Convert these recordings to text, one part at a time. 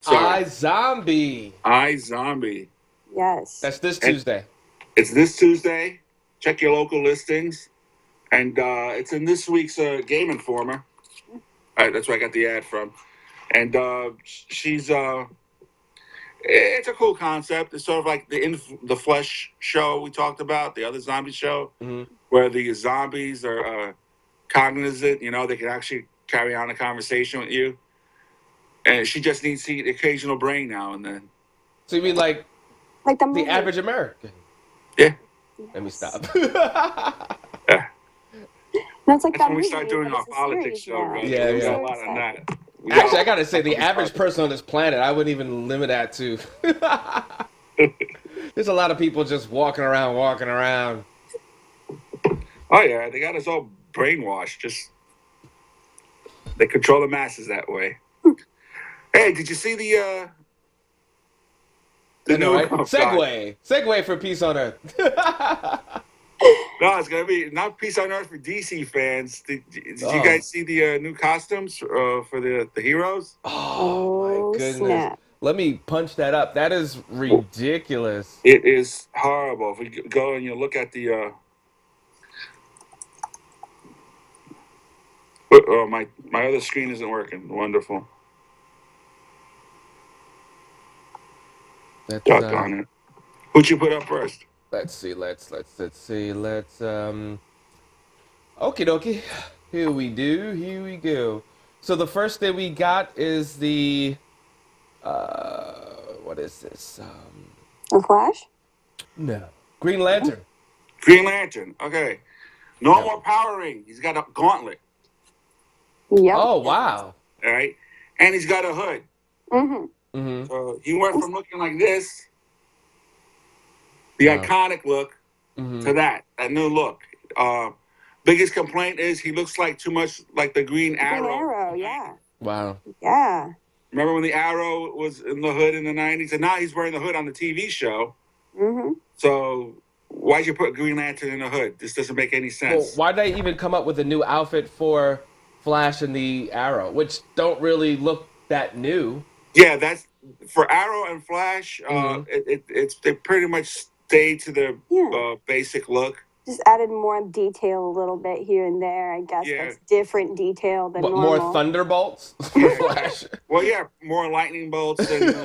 Sorry, I Zombie. I Zombie. Yes. That's this And Tuesday. it's this Tuesday. Check your local listings. And it's in this week's Game Informer. That's where I got the ad from. And she's it's a cool concept. It's sort of like the Flesh show we talked about, the other zombie show, Mm-hmm. where the zombies are cognizant. You know, they can actually carry on a conversation with you. And she just needs the occasional brain now and then. So you mean like Like the the movie. average American? Yeah, Let me stop. yeah. No, it's like That's that when we movie, start but doing it's our a politics series show, now. brother. Yeah, We yeah. got a So lot on excited. that. Actually, I gotta say, the average person on this planet, I wouldn't even limit that to. There's a lot of people just walking around. Oh yeah, they got us all brainwashed. Just they control the masses that way. Hey, did you see the I know, new? right? Oh God, Segue for peace on earth. no, it's gonna be not peace on earth for DC fans. Did you Oh, guys see the new costumes for the heroes? oh my Oh, goodness! snap. Let me punch that up. That is ridiculous. It is horrible. If you go and you look at the oh my other screen isn't working. Wonderful. That's Doggone it. Who'd you put up first? let's see. Let's see. Okie dokie. Here we go. So the first thing we got is the what is this? The Flash? No. Green Lantern. Green Lantern. Okay. No No. more Power Ring. He's got a gauntlet. Yep. Oh wow. All right, and he's got a hood. Mm-hmm. Mm-hmm. So he went from looking like this, the Wow. iconic look, Mm-hmm. to that new look. Biggest complaint is he looks like too much like the Green Green Arrow. Arrow, yeah. Wow. Yeah. Remember when the Arrow was in the hood in the 90s? And now he's wearing the hood on the TV show. Mm-hmm. So why'd you put Green Lantern in the hood? This doesn't make any Well, sense. why did they even come up with a new outfit for Flash and the Arrow, which don't really look that new? Yeah, that's for Arrow and Flash. Mm-hmm. It's they pretty much stay to their Yeah. basic look. Just added more detail a little bit here and there. I guess Yeah. that's different detail than But more normal. thunderbolts for Yeah. Flash. Well, yeah, more lightning bolts and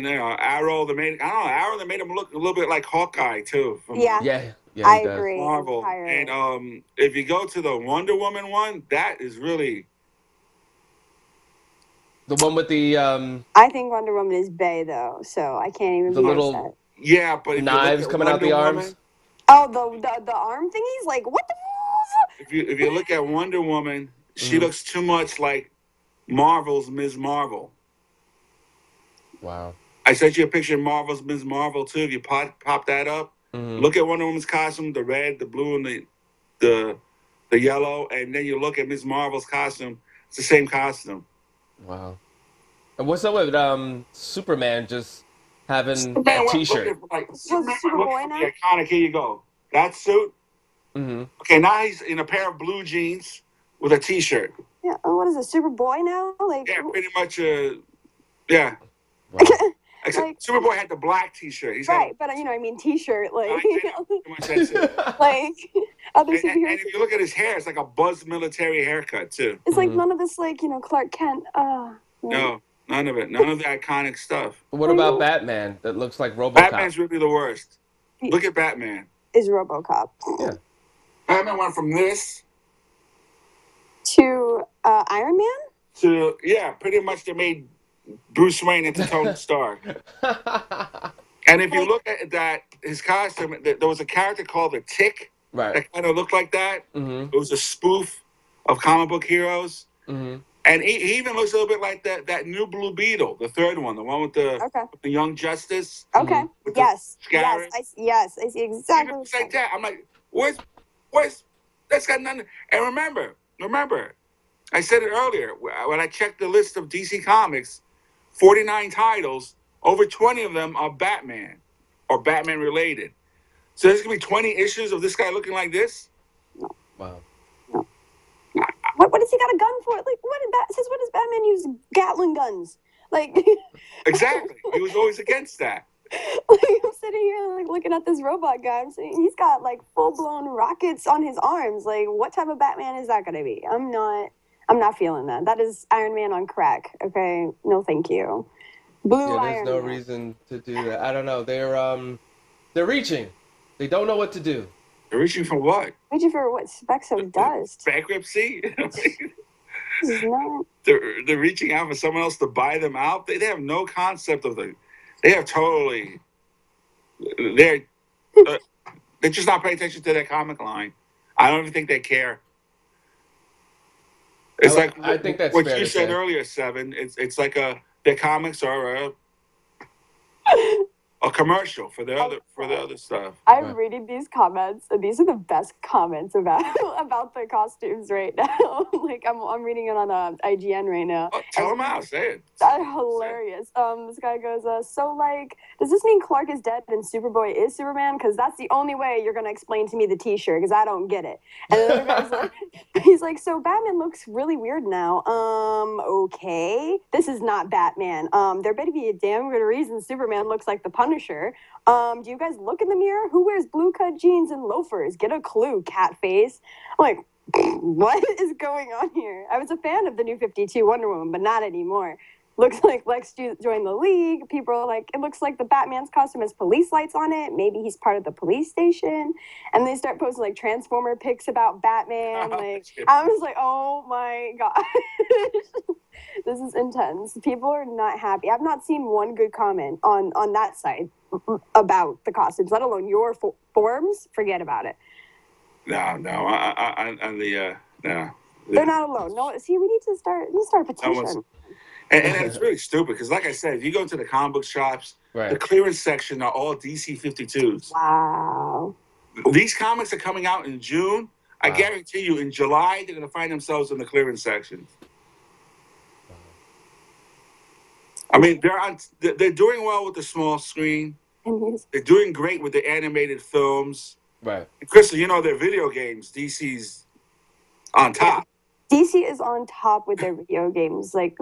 Arrow. They made I don't know Arrow. They made him look a little bit like Hawkeye too. From Yeah. Yeah, he I does. agree Marvel. entirely. And if you go to the Wonder Woman one, that is really The one with the I think Wonder Woman is Bay though, so I can't even The be little- upset. yeah. But if knives you look at coming out Wonder the Woman, arms. Oh, the arm thingies? Like what the if you look at Wonder Woman, she Mhm. looks too much like Marvel's Ms. Marvel. Wow. I sent you a picture of Marvel's Ms. Marvel too. If you pop that up, Mhm. look at Wonder Woman's costume, the red, the blue, and the yellow, and then you look at Ms. Marvel's costume. It's the same costume. Wow. And what's up with Superman just having a Superman went T-shirt? looking for, like Was Superman Superboy looking for now? the iconic. Here you go. That suit. Mm-hmm. Okay, now he's in a pair of blue jeans with a T-shirt. Yeah, what is it, Superboy now? Like Yeah, pretty much. Yeah. Wow. Except Like- Superboy had the black T-shirt. He's right, but I mean t-shirt, like I know, pretty much that's it. like other And superheroes. if you look at his hair, it's like a Buzz military haircut too. It's like Mhm. none of this like, Clark Kent. No, none of it. None of the iconic stuff. What about Batman that looks like RoboCop? Batman's really the worst. Look at Batman. Is RoboCop. Yeah. Batman went from this To Iron Man? to pretty much they made Bruce Wayne into Tony Stark. And if you look at that, his costume, there was a character called the Tick Right. that kind of looked like that. Mm-hmm. It was a spoof of comic book heroes. Mm-hmm. And he even looks a little bit like that new Blue Beetle, the third one, the one with the Young Justice. Okay. With the Yes. scarab. Yes, I see Even exactly looks what like that. I'm like, where's that's got nothing. And remember, I said it earlier when I checked the list of DC Comics, 49 titles, over 20 of them are Batman or Batman related. So there's gonna be 20 issues of this guy looking like this. Wow. What does he got a gun for? Like what does Batman use Gatling guns? Like, Exactly. He was always against that. like I'm sitting here like looking at this robot guy. I'm saying he's got like full blown rockets on his arms. Like, what type of Batman is that gonna be? I'm not feeling that. That is Iron Man on crack. Okay, no, thank you. Blue Yeah, there's Iron no Man. reason to do that. I don't know. They're reaching. They don't know what to do. They're reaching for what? Reaching for what specks of dust. Bankruptcy? This is not. They're reaching out for someone else to buy them out. They have no concept of the. They have totally. They're they're just not paying attention to their comic line. I don't even think they care. It's like I think that's what fair you to said say. earlier, Seven. It's like their comics are a commercial for the other stuff. I'm Right. reading these comments, and these are the best comments about about the costumes right now. Like I'm reading it on IGN right now. Oh, tell them out. Say it. That's hilarious. This guy goes, so like, does this mean Clark is dead and Superboy is Superman? Because that's the only way you're gonna explain to me the T-shirt, because I don't get it. And the other guy's like, he's like, so Batman looks really weird now. Okay, this is not Batman. There better be a damn good reason Superman looks like the Punisher. Do you guys look in the mirror? Who wears blue cut jeans and loafers? Get a clue, cat face. I'm like, what is going on here? I was a fan of the New 52 Wonder Woman, but not anymore. Looks like Lex joined the league. People are like, it looks like the Batman's costume has police lights on it. Maybe he's part of the police station. And they start posting like Transformer pics about Batman. Like, I was like, oh my God. This is intense. People are not happy. I've not seen one good comment on that side about the costumes, let alone your forums. Forget about it. No. On the no. They're not alone. No, see, we need to start a petition. And it's really stupid because, like I said, if you go to the comic book shops, Right. the clearance section are all DC 52s. Wow. These comics are coming out in June. I guarantee you, in July, they're going to find themselves in the clearance section. I mean, they're doing well with the small screen. They're doing great with the animated films. Right. Crystal, you know their video games. DC's on top. DC is on top with their video games. Like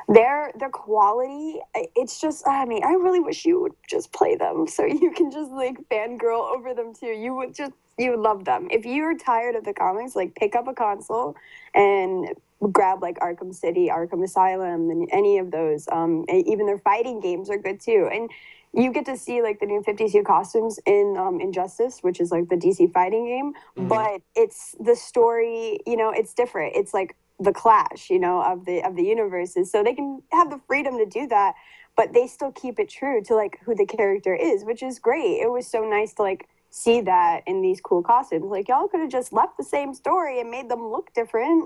their quality. It's just, I mean, I really wish you would just play them so you can just like fangirl over them too. You would love them. If you're tired of the comics, like pick up a console and grab like Arkham City, Arkham Asylum, and any of those. Even their fighting games are good too. And you get to see like the new 52 costumes in Injustice, which is like the DC fighting game. Mm-hmm. But it's the story, it's different. It's like the clash, of the universes. So they can have the freedom to do that, but they still keep it true to like who the character is, which is great. It was so nice to like see that in these cool costumes. Like, y'all could have just left the same story and made them look different.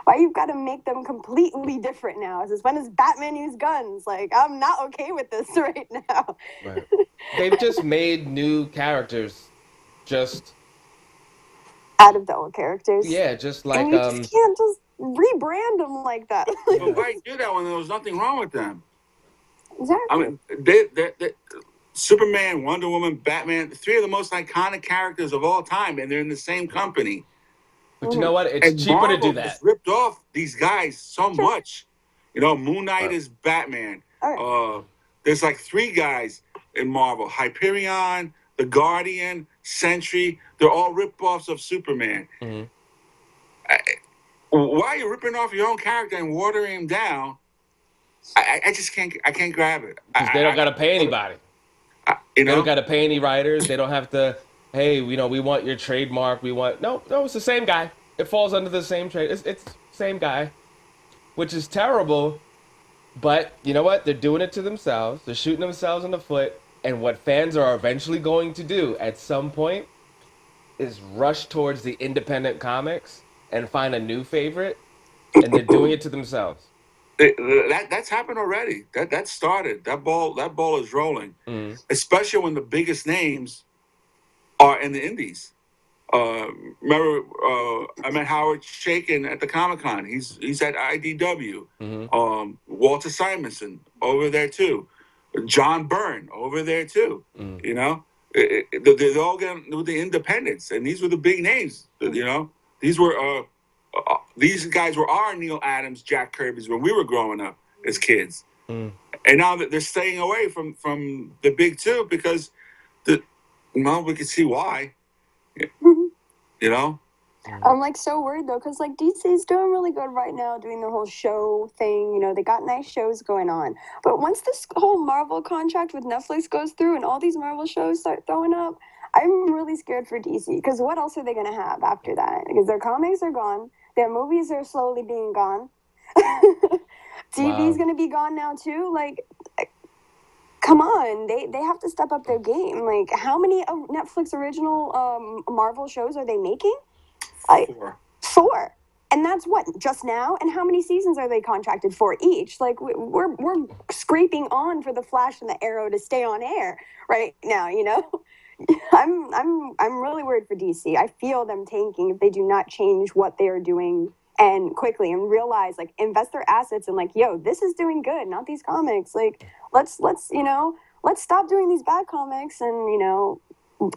Why you've got to make them completely different now? Since when does Batman use guns? Like, I'm not okay with this right now. Right. They've just made new characters just out of the old characters. Yeah, just like and you just can't just rebrand them like that. Well, why do that when there was nothing wrong with them? Exactly. I mean, they Superman, Wonder Woman, Batman, three of the most iconic characters of all time, and they're in the same company. But you know what? It's cheaper Marvel to do that. Has ripped off these guys so much. Moon Knight is Batman. There's like three guys in Marvel: Hyperion, the Guardian, Sentry. They're all rip-offs of Superman. Mm-hmm. Why are you ripping off your own character and watering him down? I just can't. I can't grab it. They don't got to pay anybody. They don't got to pay any writers. They don't have to. Hey, we want your trademark. No. It's the same guy. It falls under the same trade. It's same guy, which is terrible. But you know what? They're doing it to themselves. They're shooting themselves in the foot. And what fans are eventually going to do at some point is rush towards the independent comics and find a new favorite. And they're doing it to themselves. That's happened already. That started. That ball is rolling. Mm. Especially when the biggest names are in the indies. Remember, I met Howard Chaykin at the Comic-Con. He's at IDW. Mm-hmm. Walter Simonson over there too. John Byrne over there too. Mm. They're all getting with the independents, and these were the big names. These were these guys were our Neil Adams, Jack Kirby's when we were growing up as kids, Mm. and now that they're staying away from the big two because we can see why. You know. I'm like so worried though, because like DC's doing really good right now, doing the whole show thing. You know, they got nice shows going on. But once this whole Marvel contract with Netflix goes through and all these Marvel shows start throwing up, I'm really scared for DC. Because what else are they going to have after that? Because their comics are gone, their movies are slowly being gone. TV's going to be gone now too. Like, come on, they have to step up their game. Like, how many Netflix original Marvel shows are they making? Four. And that's what, just now? And how many seasons are they contracted for each? Like, we're scraping on for the Flash and the Arrow to stay on air right now, you know? I'm really worried for DC. I feel them tanking if they do not change what they are doing and quickly and realize, like, invest their assets and like, yo, this is doing good, not these comics. Like, let's stop doing these bad comics and, you know,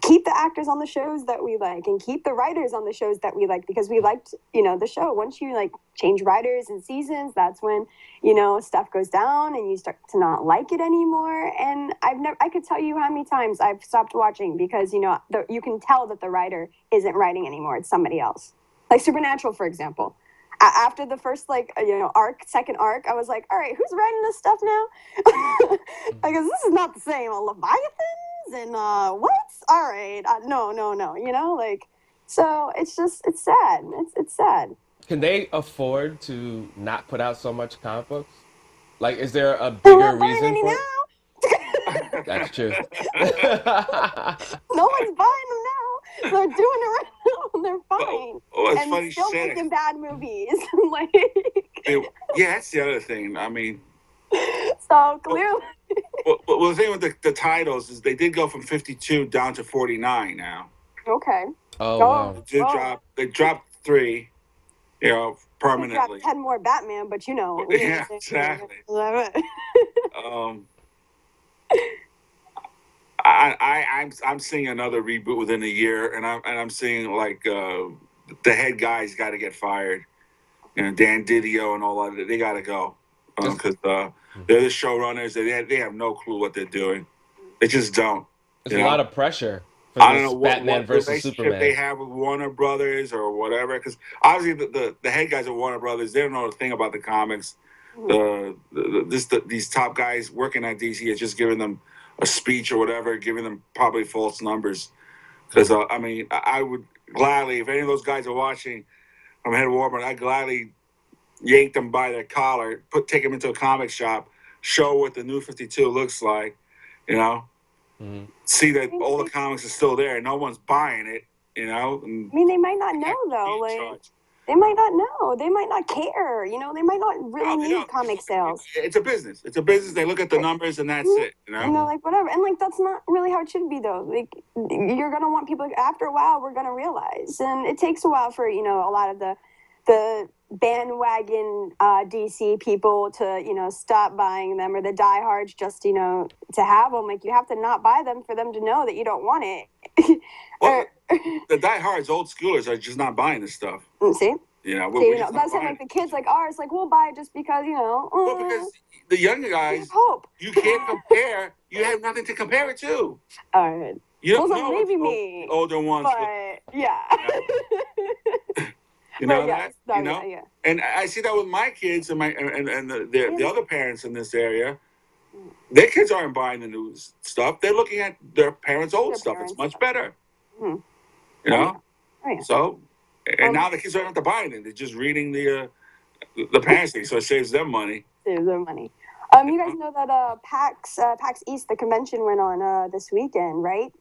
keep the actors on the shows that we like and keep the writers on the shows that we like, because we liked, you know, the show. Once you like change writers and seasons, that's when, you know, stuff goes down and you start to not like it anymore. And I could tell you how many times I've stopped watching because, you know, you can tell that the writer isn't writing anymore. It's somebody else. Like Supernatural, for example. After the first, like, you know, second arc, I was like, all right, who's writing this stuff now? Because this is not the same. Leviathans and what? All right, no, you know, like, so it's sad. It's sad. Can they afford to not put out so much comic books? Like, is there a They're bigger not buying reason any for now. That's true. No one's buying them now. They're doing it right now. They're fine. It's and funny still shit. making bad movies. Like, yeah, that's the other thing. I mean, so clearly. Well, the thing with the titles is they did go from 52 down to 49 now. Okay. Oh, wow. They dropped 3, you know, permanently. 10 more Batman, but you know. Yeah, exactly. I'm seeing another reboot within a year, and I'm seeing like the head guys got to get fired. You know, Dan Didio and all that. They got to go because they're the showrunners. They have no clue what they're doing. They just don't. There's a lot of pressure for I don't know Batman what versus relationship Superman they have with Warner Brothers or whatever. Because obviously the head guys at Warner Brothers, they don't know a thing about the comics. These top guys working at DC is just giving them a speech or whatever, giving them probably false numbers. Because I mean, I would gladly, if any of those guys are watching from head of Warner, I'd gladly yank them by their collar, take them into a comic shop, show what the New 52 looks like, you know. See that all the comics are still there. No one's buying it, you know. And I mean, they might not know though. Like, they might not know. They might not care. You know, they might not really need comic sales. It's a business. It's a business. They look at the numbers and that's it. You know. You know, like whatever. And like that's not really how it should be though. Like you're gonna want people. After a while, we're gonna realize, and it takes a while for, you know, a lot of the bandwagon DC people to, you know, stop buying them, or the diehards just, you know, to have them. Like, you have to not buy them for them to know that you don't want it. Well, the diehards, old schoolers, are just not buying this stuff. See? You know, that's like the kids like ours, like, we'll buy it just because, you know. Well, because the younger guys, you can't compare. You have nothing to compare it to. All right. You don't know maybe me. Older ones. But, yeah. You know that? No, you know? Yeah. And I see that with my kids and the other parents in this area. Their kids aren't buying the new stuff. They're looking at their parents' old stuff. It's much better. You know? Oh, yeah. So, and now the kids don't have to buy anything. They're just reading the parents thing, so it saves them money. Saves them money. You guys know that PAX East, the convention went on this weekend, right?